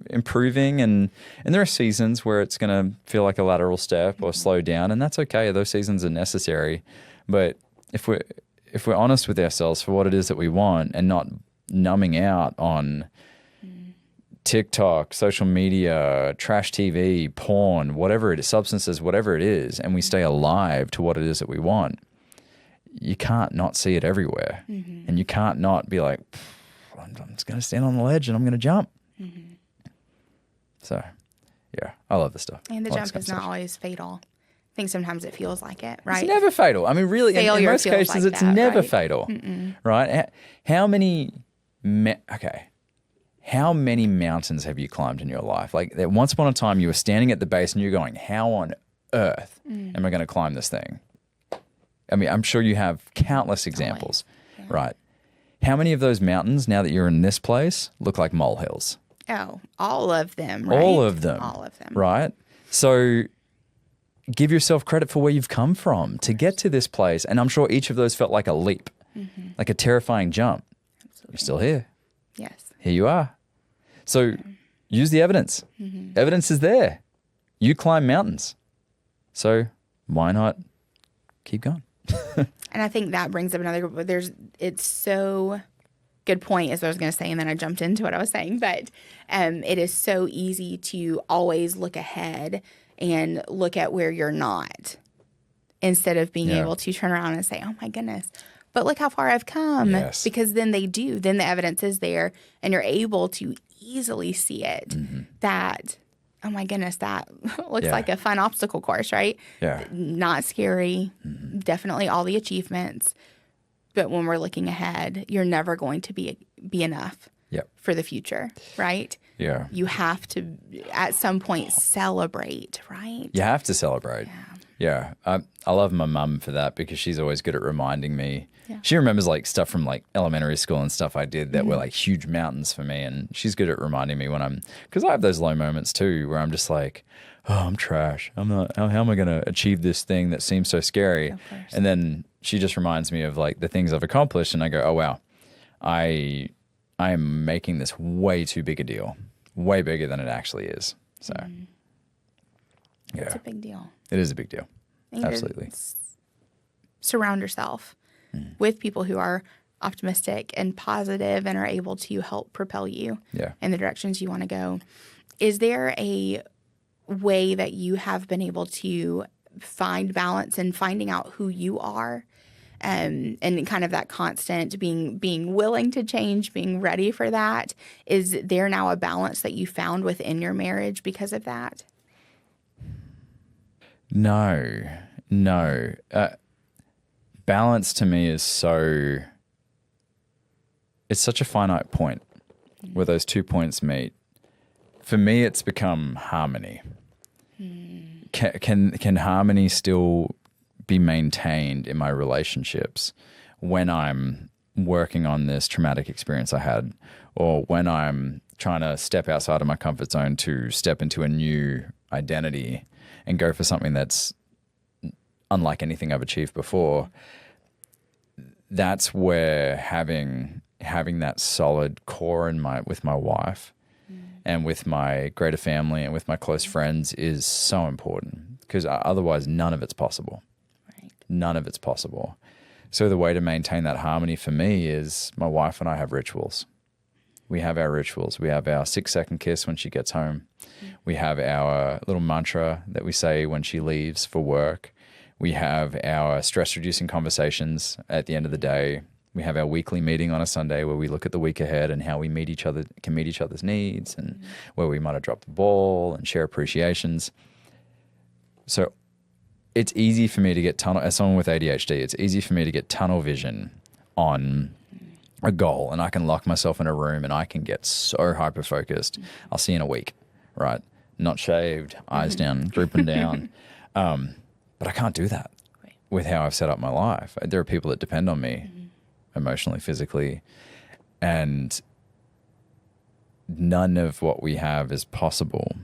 improving? And there are seasons where it's going to feel like a lateral step or slow down, and that's okay. Those seasons are necessary. But if we're honest with ourselves for what it is that we want and not numbing out on TikTok, social media, trash TV, porn, whatever it is, substances, whatever it is, and we stay alive to what it is that we want, you can't not see it everywhere. And you can't not be like, I'm just going to stand on the ledge and I'm going to jump. So, yeah, I love this stuff. And the jump is not always fatal. I think sometimes it feels like it, right? It's never fatal. I mean, really, in most cases, like it's that, never right? fatal, right? How many mountains have you climbed in your life? Like, once upon a time, you were standing at the base and you're going, how on earth am I going to climb this thing? I mean, I'm sure you have countless examples, right? How many of those mountains, now that you're in this place, look like molehills? Oh, all of them, right? All of them. All of them. Right? So give yourself credit for where you've come from to get to this place. And I'm sure each of those felt like a leap, like a terrifying jump. Absolutely. You're still here. Yes. Here you are. So use the evidence. Evidence is there. You climb mountains. So why not keep going? And I think that brings up another, it's so good point is what I was going to say, and then I jumped into what I was saying, but it is so easy to always look ahead and look at where you're not instead of being able to turn around and say, oh my goodness, but look how far I've come. Yes. Because then then the evidence is there and you're able to easily see it that, oh my goodness, that looks like a fun obstacle course, right? Yeah. Not scary, definitely all the achievements. But when we're looking ahead, you're never going to be enough for the future, right? Yeah. You have to, at some point, celebrate, right? You have to celebrate. Yeah. I love my mum for that because she's always good at reminding me. Yeah. She remembers like stuff from like elementary school and stuff I did that were like huge mountains for me. And she's good at reminding me because I have those low moments too where I'm just like, oh, I'm trash. I'm not, how am I going to achieve this thing that seems so scary? And then she just reminds me of like the things I've accomplished and I go, oh, wow, I am making this way too big a deal, way bigger than it actually is. So, It's a big deal. It is a big deal. Absolutely. Surround yourself with people who are optimistic and positive and are able to help propel you in the directions you want to go. Is there a way that you have been able to find balance in finding out who you are and kind of that constant being willing to change, being ready for that? Is there now a balance that you found within your marriage because of that? No. Balance to me is it's such a finite point where those 2 points meet. For me, it's become harmony. Can harmony still be maintained in my relationships when I'm working on this traumatic experience I had, or when I'm trying to step outside of my comfort zone to step into a new identity and go for something that's unlike anything I've achieved before? That's where having that solid core with my wife and with my greater family and with my close friends is so important, because otherwise none of it's possible. Right. None of it's possible. So the way to maintain that harmony for me is my wife and I have rituals. We have our rituals. We have our 6-second kiss when she gets home. We have our little mantra that we say when she leaves for work. We have our stress-reducing conversations at the end of the day. We have our weekly meeting on a Sunday where we look at the week ahead and how we meet each other, can meet each other's needs, and where we might have dropped the ball, and share appreciations. So it's easy for me to get as someone with ADHD, it's easy for me to get tunnel vision on a goal, and I can lock myself in a room and I can get so hyper focused. I'll see you in a week, right? Not shaved, eyes down, drooping down. But I can't do that with how I've set up my life. There are people that depend on me emotionally, physically, and none of what we have is possible.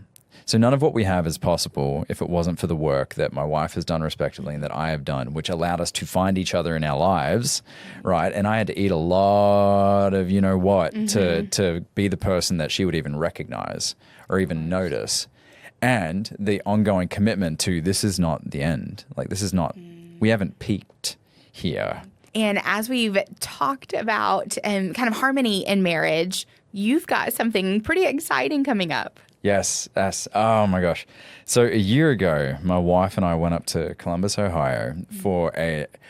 So none of what we have is possible if it wasn't for the work that my wife has done respectively and that I have done, which allowed us to find each other in our lives, right? And I had to eat a lot of you know what to be the person that she would even recognize or even notice. And the ongoing commitment to this is not the end. Like this is not, we haven't peaked here. And as we've talked about kind of harmony in marriage, you've got something pretty exciting coming up. Yes. Oh my gosh. So a year ago, my wife and I went up to Columbus, Ohio for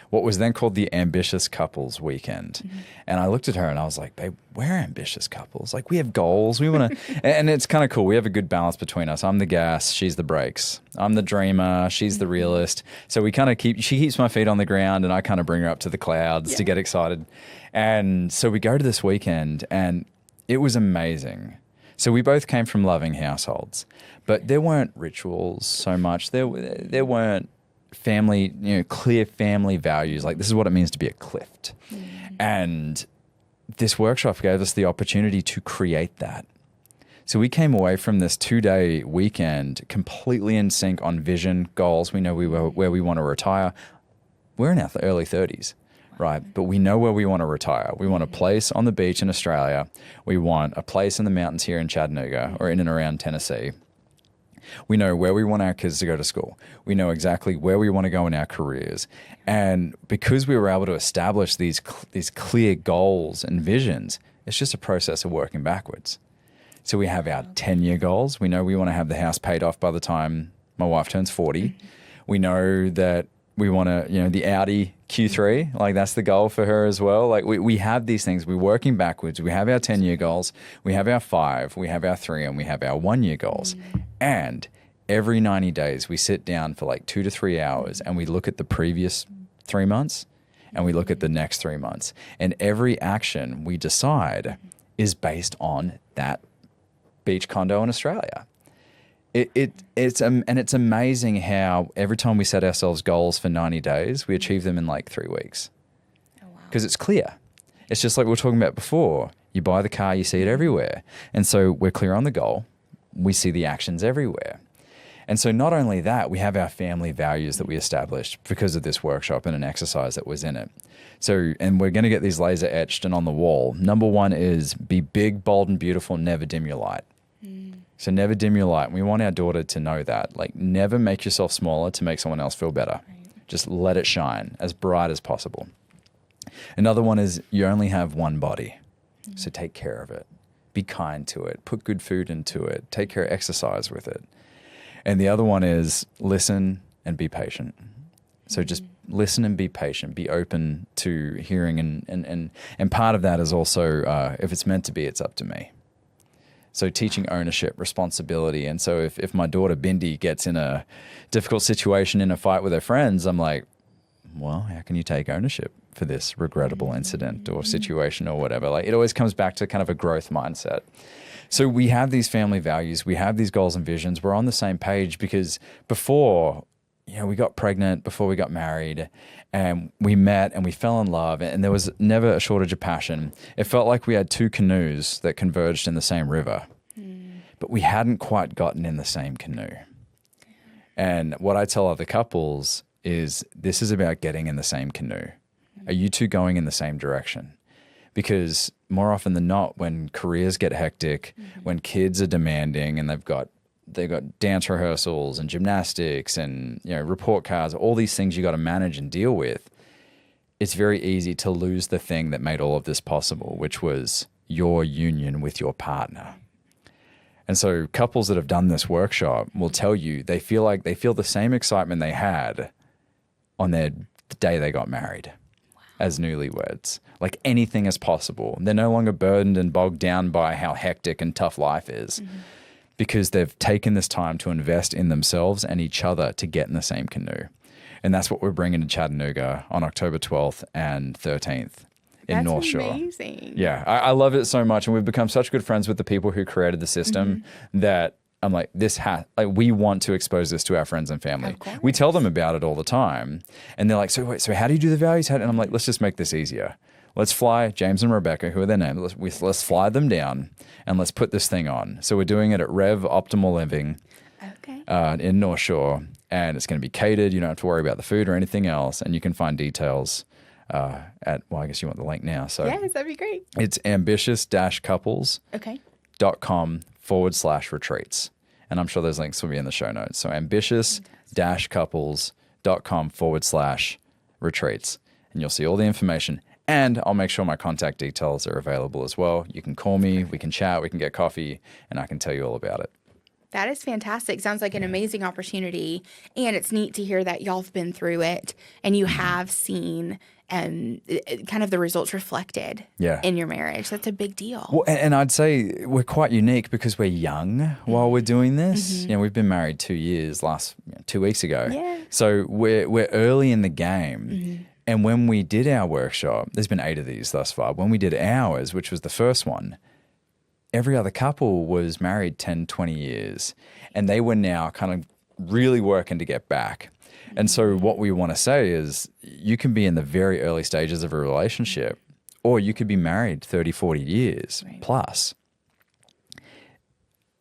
what was then called the Ambitious Couples Weekend. And I looked at her and I was like, babe, we're ambitious couples. Like we have goals. We want to, and it's kind of cool. We have a good balance between us. I'm the gas, she's the brakes. I'm the dreamer, she's the realist. So we kind of she keeps my feet on the ground and I kind of bring her up to the clouds to get excited. And so we go to this weekend and it was amazing. So we both came from loving households, but there weren't rituals so much. There weren't family, clear family values. Like this is what it means to be a Clift. And this workshop gave us the opportunity to create that. So we came away from this 2-day weekend completely in sync on vision, goals. We know where we want to retire. We're in our early 30s. Right, but we know where we want to retire. We want a place on the beach in Australia. We want a place in the mountains here in Chattanooga or in and around Tennessee. We know where we want our kids to go to school. We know exactly where we want to go in our careers. And because we were able to establish these clear goals and visions, it's just a process of working backwards. So we have our 10-year goals. We know we want to have the house paid off by the time my wife turns 40. We know that we want to, the Audi Q3, like that's the goal for her as well. Like we have these things, we're working backwards. We have our 10-year goals, we have our 5, we have our 3, and we have our 1-year goals. And every 90 days we sit down for like 2 to 3 hours and we look at the previous 3 months and we look at the next 3 months. And every action we decide is based on that beach condo in Australia. It's amazing how every time we set ourselves goals for 90 days, we achieve them in like 3 weeks. Oh, wow. Because it's clear. It's just like we were talking about before. You buy the car, you see it everywhere. And so we're clear on the goal. We see the actions everywhere. And so not only that, we have our family values that we established because of this workshop and an exercise that was in it. So, and we're going to get these laser etched and on the wall. Number 1 is be big, bold, and beautiful, never dim your light. So never dim your light. We want our daughter to know that. Like never make yourself smaller to make someone else feel better. Right. Just let it shine as bright as possible. Another one is you only have one body. So take care of it. Be kind to it. Put good food into it. Take care of exercise with it. And the other one is listen and be patient. So just listen and be patient. Be open to hearing. And part of that is also if it's meant to be, it's up to me. So teaching ownership, responsibility. And so if my daughter Bindi gets in a difficult situation in a fight with her friends, I'm like, well, how can you take ownership for this regrettable incident or situation or whatever? Like it always comes back to kind of a growth mindset. So we have these family values, we have these goals and visions. We're on the same page because before, we got pregnant, before we got married, and we met and we fell in love, and there was never a shortage of passion. It felt like we had 2 canoes that converged in the same river, but we hadn't quite gotten in the same canoe. And what I tell other couples is this is about getting in the same canoe. Are you 2 going in the same direction? Because more often than not, when careers get hectic, when kids are demanding and they've got dance rehearsals and gymnastics and report cards, all these things you got to manage and deal with, it's very easy to lose the thing that made all of this possible, which was your union with your partner. And so couples that have done this workshop will tell you they feel the same excitement they had on the day they got married. Wow. as newlyweds. Like anything is possible. They're no longer burdened and bogged down by how hectic and tough life is because they've taken this time to invest in themselves and each other to get in the same canoe. And that's what we're bringing to Chattanooga on October 12th and 13th in North Shore. That's amazing. Yeah, I love it so much. And we've become such good friends with the people who created the system that I'm like, we want to expose this to our friends and family. We tell them about it all the time. And they're like, so how do you do the values? And I'm like, let's just make this easier. Let's fly James and Rebecca, who are their names. Let's fly them down and let's put this thing on. So we're doing it at Rev Optimal Living in North Shore. And it's going to be catered. You don't have to worry about the food or anything else. And you can find details I guess you want the link now. So yes, that'd be great. It's ambitious-couples.com/retreats. And I'm sure those links will be in the show notes. So ambitious-couples.com/retreats. And you'll see all the information. And I'll make sure my contact details are available as well. You can call me, we can chat, we can get coffee, and I can tell you all about it. That is fantastic. Sounds like an amazing opportunity. And it's neat to hear that y'all have been through it and you have seen kind of the results reflected in your marriage. That's a big deal. Well, and I'd say we're quite unique because we're young while we're doing this. You know, we've been married 2 years, 2 weeks ago. Yeah. So we're early in the game. And when we did our workshop, there's been 8 of these thus far. When we did ours, which was the first one, every other couple was married 10, 20 years, and they were now kind of really working to get back. And so what we want to say is you can be in the very early stages of a relationship, or you could be married 30, 40 years plus.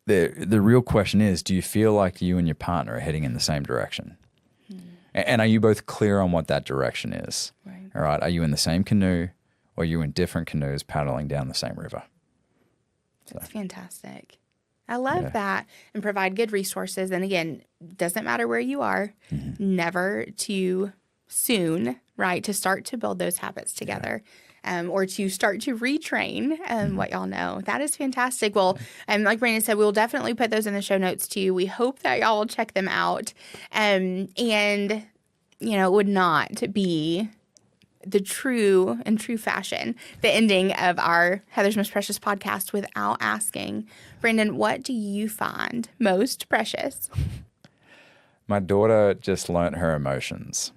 The real question is, do you feel like you and your partner are heading in the same direction? And are you both clear on what that direction is? All right. Are you in the same canoe, or are you in different canoes paddling down the same river? That's fantastic. I love that, and provide good resources. And again, doesn't matter where you are, never too soon, right, to start to build those habits together. Or to start to retrain what y'all know. That is fantastic. Well, like Brandon said, we'll definitely put those in the show notes too. We hope that y'all will check them out. And, you know, it would not be the true fashion, the ending of our Heather's Most Precious podcast without asking, Brandon, what do you find most precious? My daughter just learnt her emotions.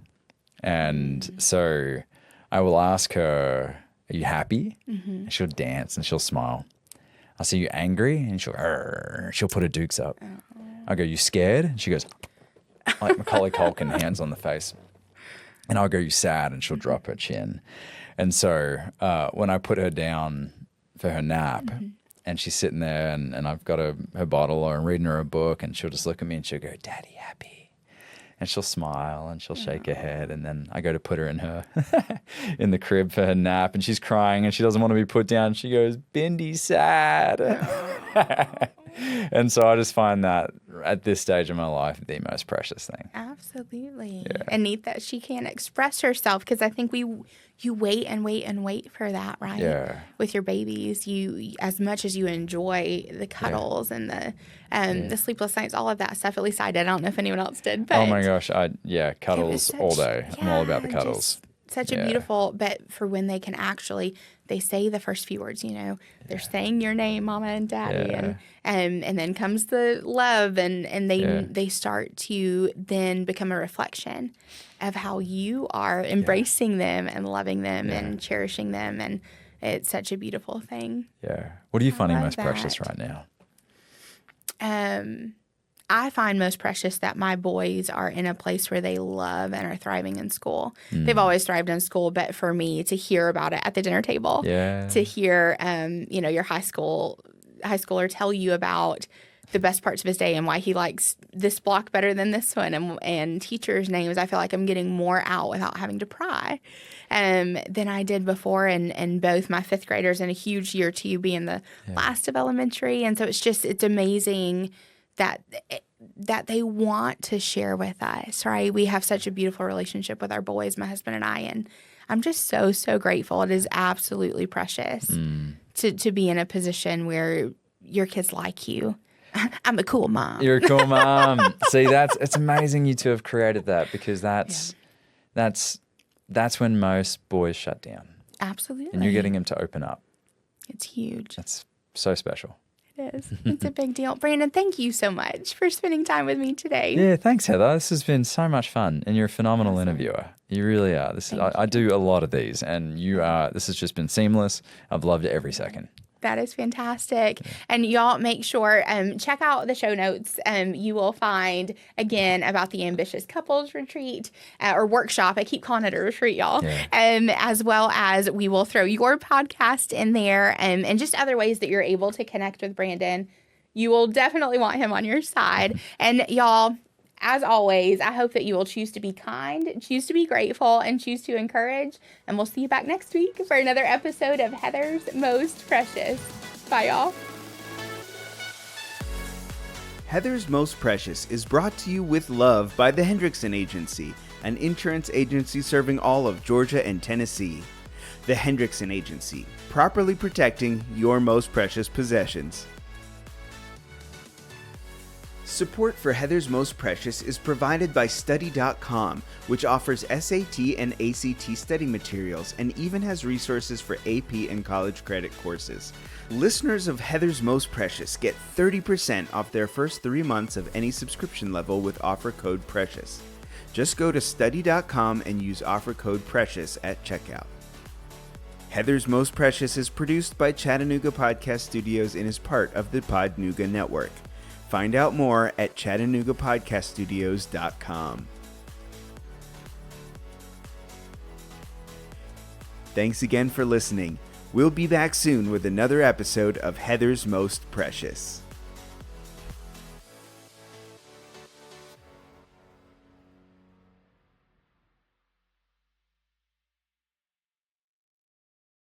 And so I will ask her, are you happy? And she'll dance and she'll smile. I'll see you angry and she'll put her dukes up. I'll go, you scared? And she goes, like Macaulay Culkin, hands on the face. And I'll go, you sad? And she'll drop her chin. And so when I put her down for her nap and she's sitting there and I've got her bottle or I'm reading her a book and she'll just look at me and she'll go, Daddy, happy? And she'll smile and she'll shake her head. And then I go to put her in the crib for her nap and she's crying and she doesn't want to be put down. She goes, Bindy's sad. And so I just find that at this stage of my life, the most precious thing. Absolutely. Yeah. And neat that she can express herself, because I think you wait and wait and wait for that, right? Yeah. With your babies, you as much as you enjoy the cuddles and the sleepless nights, all of that stuff. At least I did. I don't know if anyone else did. But oh my gosh, cuddles all day. I'm all about the cuddles. Such a beautiful, but for when they can actually, they say the first few words, you know, they're saying your name, mama and daddy, and then comes the love, and they start to then become a reflection of how you are embracing them and loving them and cherishing them, and it's such a beautiful thing. Yeah. What are you finding most precious right now? I find most precious that my boys are in a place where they love and are thriving in school. They've always thrived in school, but for me to hear about it at the dinner table, to hear, your high schooler tell you about the best parts of his day and why he likes this block better than this one, and teachers' names, I feel like I'm getting more out without having to pry than I did before. And both my fifth graders in a huge year 2 being the last of elementary. And so it's amazing that they want to share with us, right? We have such a beautiful relationship with our boys, my husband and I, and I'm just so, so grateful. It is absolutely precious to be in a position where your kids like you. I'm a cool mom. You're a cool mom. See, it's amazing you two have created that, because that's that's when most boys shut down. Absolutely. And you're getting them to open up. It's huge. That's so special. It is. It's a big deal. Brandon, thank you so much for spending time with me today. Yeah, thanks, Heather. This has been so much fun, and you're a phenomenal interviewer. You really are. I do a lot of these, and this has just been seamless. I've loved it every second. That is fantastic. And y'all make sure, check out the show notes. You will find, again, about the Ambitious Couples Retreat or workshop. I keep calling it a retreat, y'all. Yeah. As well as we will throw your podcast in there and just other ways that you're able to connect with Brandon. You will definitely want him on your side. And y'all, as always, I hope that you will choose to be kind, choose to be grateful, and choose to encourage. And we'll see you back next week for another episode of Heather's Most Precious. Bye, y'all. Heather's Most Precious is brought to you with love by the Hendrickson Agency, an insurance agency serving all of Georgia and Tennessee. The Hendrickson Agency, properly protecting your most precious possessions. Support for Heather's Most Precious is provided by Study.com, which offers SAT and ACT study materials and even has resources for AP and college credit courses. Listeners of Heather's Most Precious get 30% off their first 3 months of any subscription level with offer code PRECIOUS. Just go to Study.com and use offer code PRECIOUS at checkout. Heather's Most Precious is produced by Chattanooga Podcast Studios and is part of the Podnooga Network. Find out more at ChattanoogaPodcastStudios.com. Thanks again for listening. We'll be back soon with another episode of Heather's Most Precious.